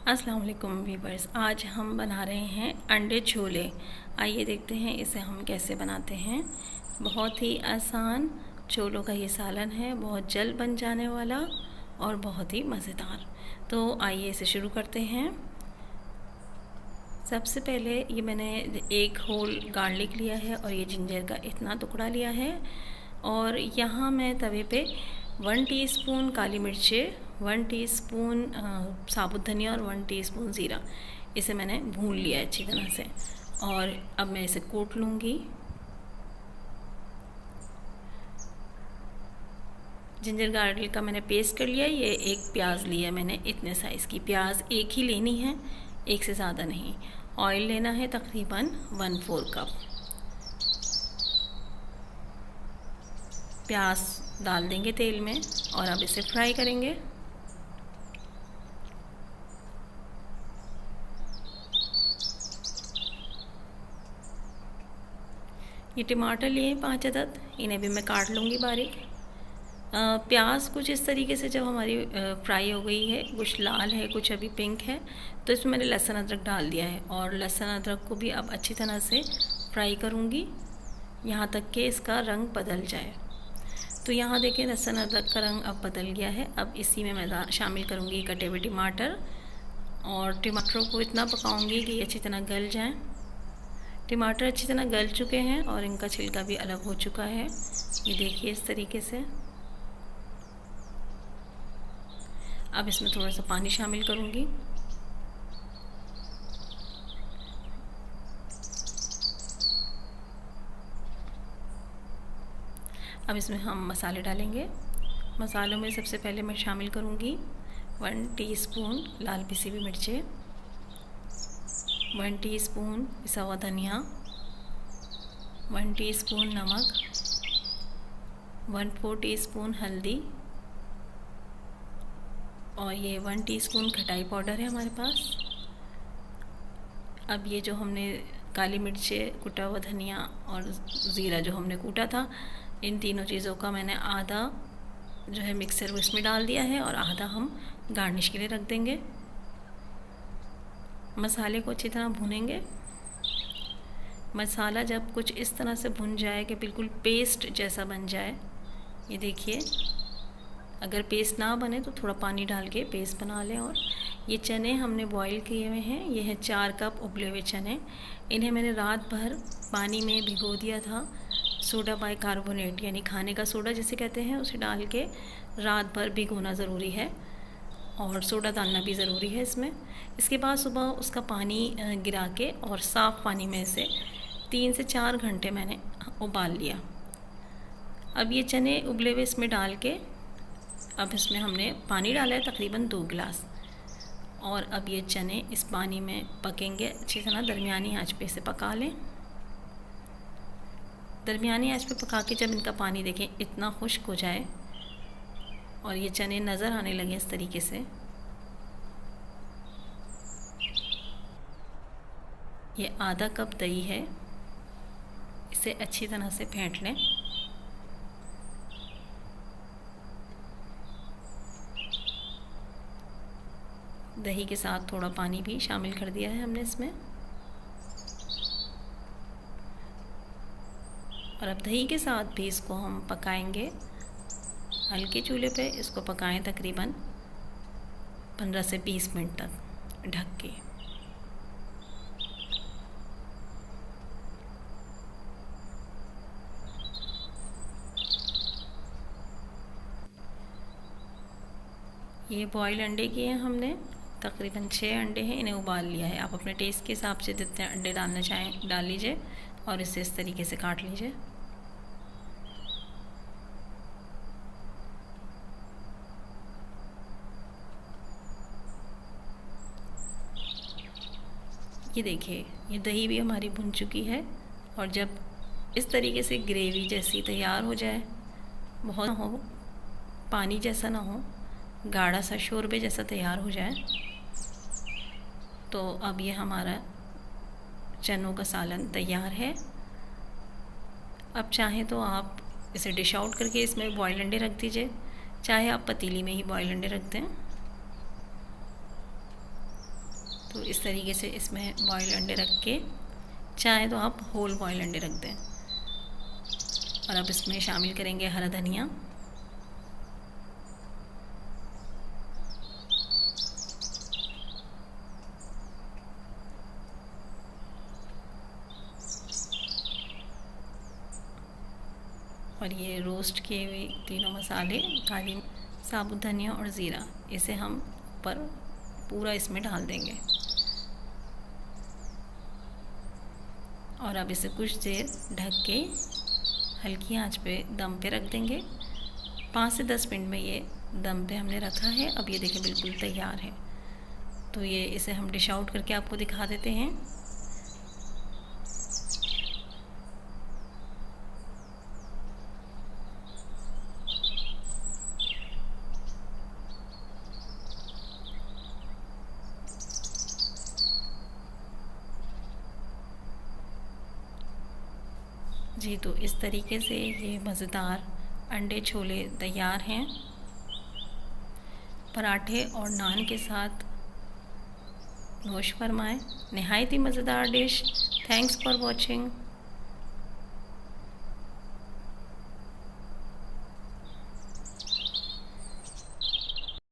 अस्सलाम वालेकुम वीवर्स। आज हम बना रहे हैं अंडे छोले। आइए देखते हैं इसे हम कैसे बनाते हैं। बहुत ही आसान छोलों का ये सालन है, बहुत जल्द बन जाने वाला और बहुत ही मज़ेदार। तो आइए इसे शुरू करते हैं। सबसे पहले ये मैंने एक होल गार्लिक लिया है और ये जिंजर का इतना टुकड़ा लिया है। और यहाँ मैं तवे पे 1 टीस्पून काली मिर्चें, 1 टीस्पून साबुत धनिया और 1 टीस्पून ज़ीरा, इसे मैंने भून लिया है अच्छी तरह से। और अब मैं इसे कूट लूँगी। जिंजर गार्लिक का मैंने पेस्ट कर लिया। ये एक प्याज लिया मैंने, इतने साइज़ की प्याज एक ही लेनी है, एक से ज़्यादा नहीं। ऑयल लेना है तकरीबन 1/4 कप। प्याज डाल देंगे तेल में और अब इसे फ्राई करेंगे। ये टमाटर लिए 5 अदद, इन्हें भी मैं काट लूँगी बारीक। प्याज कुछ इस तरीके से जब हमारी फ्राई हो गई है, कुछ लाल है कुछ अभी पिंक है, तो इसमें मैंने लहसुन अदरक डाल दिया है और लहसुन अदरक को भी अब अच्छी तरह से फ्राई करूँगी यहाँ तक कि इसका रंग बदल जाए। तो यहाँ देखिए लहसुन अदरक का रंग अब बदल गया है। अब इसी में मैं शामिल करूँगी कटे हुए टमाटर और टमाटरों को इतना पकाऊँगी कि ये अच्छी तरह गल जाएँ। टमाटर अच्छी तरह गल चुके हैं और इनका छिलका भी अलग हो चुका है, ये देखिए इस तरीके से। अब इसमें थोड़ा सा पानी शामिल करूँगी। अब इसमें हम मसाले डालेंगे। मसालों में सबसे पहले मैं शामिल करूँगी 1 टीस्पून लाल पिसी हुई मिर्चें, 1 टीस्पून पिसा हुआ धनिया, 1 टीस्पून नमक, 1/4 टीस्पून हल्दी और ये 1 टीस्पून खटाई पाउडर है हमारे पास। अब ये जो हमने काली मिर्चें, कुटा हुआ धनिया और ज़ीरा जो हमने कूटा था, इन तीनों चीज़ों का मैंने आधा जो है मिक्सर वो इसमें डाल दिया है और आधा हम गार्निश के लिए रख देंगे। मसाले को अच्छी तरह भूनेंगे। मसाला जब कुछ इस तरह से भुन जाए कि बिल्कुल पेस्ट जैसा बन जाए, ये देखिए। अगर पेस्ट ना बने तो थोड़ा पानी डाल के पेस्ट बना लें। और ये चने हमने बॉईल किए हुए हैं, ये है 4 कप उबले हुए चने। इन्हें मैंने रात भर पानी में भिगो दिया था। सोडा बाइकार्बोनेट यानी खाने का सोडा जिसे कहते हैं, उसे डाल के रात भर भिगोना ज़रूरी है और सोडा डालना भी ज़रूरी है इसमें। इसके बाद सुबह उसका पानी गिरा के और साफ़ पानी में से 3 से 4 घंटे मैंने उबाल लिया। अब ये चने उबले हुए इसमें डाल के अब इसमें हमने पानी डाला है तकरीबन 2 गिलास। और अब ये चने इस पानी में पकेंगे अच्छी तरह। दरमियानी आंच पे इसे पका लें। दरमियानी आंच पे पका के जब इनका पानी देखें इतना खुश्क हो जाए और ये चने नज़र आने लगे इस तरीके से, ये आधा कप दही है, इसे अच्छी तरह से फेंट लें। दही के साथ थोड़ा पानी भी शामिल कर दिया है हमने इसमें। और अब दही के साथ भी इसको हम पकाएंगे हल्के चूल्हे पे। इसको पकाएं तकरीबन 15 से 20 मिनट तक ढक के। ये बॉयल अंडे किए हैं हमने, तकरीबन 6 अंडे हैं, इन्हें उबाल लिया है। आप अपने टेस्ट के हिसाब से जितने अंडे डालना चाहें डाल लीजिए और इसे इस तरीके से काट लीजिए। ये देखिए ये दही भी हमारी भुन चुकी है। और जब इस तरीके से ग्रेवी जैसी तैयार हो जाए, बहुत ना हो, पानी जैसा ना हो, गाढ़ा सा शोरबे जैसा तैयार हो जाए, तो अब ये हमारा चनों का सालन तैयार है। अब चाहें तो आप इसे डिश आउट करके इसमें बॉयल अंडे रख दीजिए, चाहे आप पतीली में ही बॉयल अंडे रख दें। तो इस तरीके से इसमें बॉयल अंडे रख के, चाहे तो आप होल बॉयल अंडे रख दें। और अब इसमें शामिल करेंगे हरा धनिया, और ये रोस्ट किए हुए तीनों मसाले, काली साबुत धनिया और ज़ीरा, इसे हम ऊपर पूरा इसमें डाल देंगे। और अब इसे कुछ देर ढक के हल्की आंच पे दम पे रख देंगे। 5 से 10 मिनट में ये दम पे हमने रखा है। अब ये देखिए बिल्कुल तैयार है। तो ये इसे हम डिश आउट करके आपको दिखा देते हैं। जी, तो इस तरीके से ये मज़ेदार अंडे छोले तैयार हैं। पराठे और नान के साथ नोश फरमाएं। नहायत ही मज़ेदार डिश। Thanks for watching.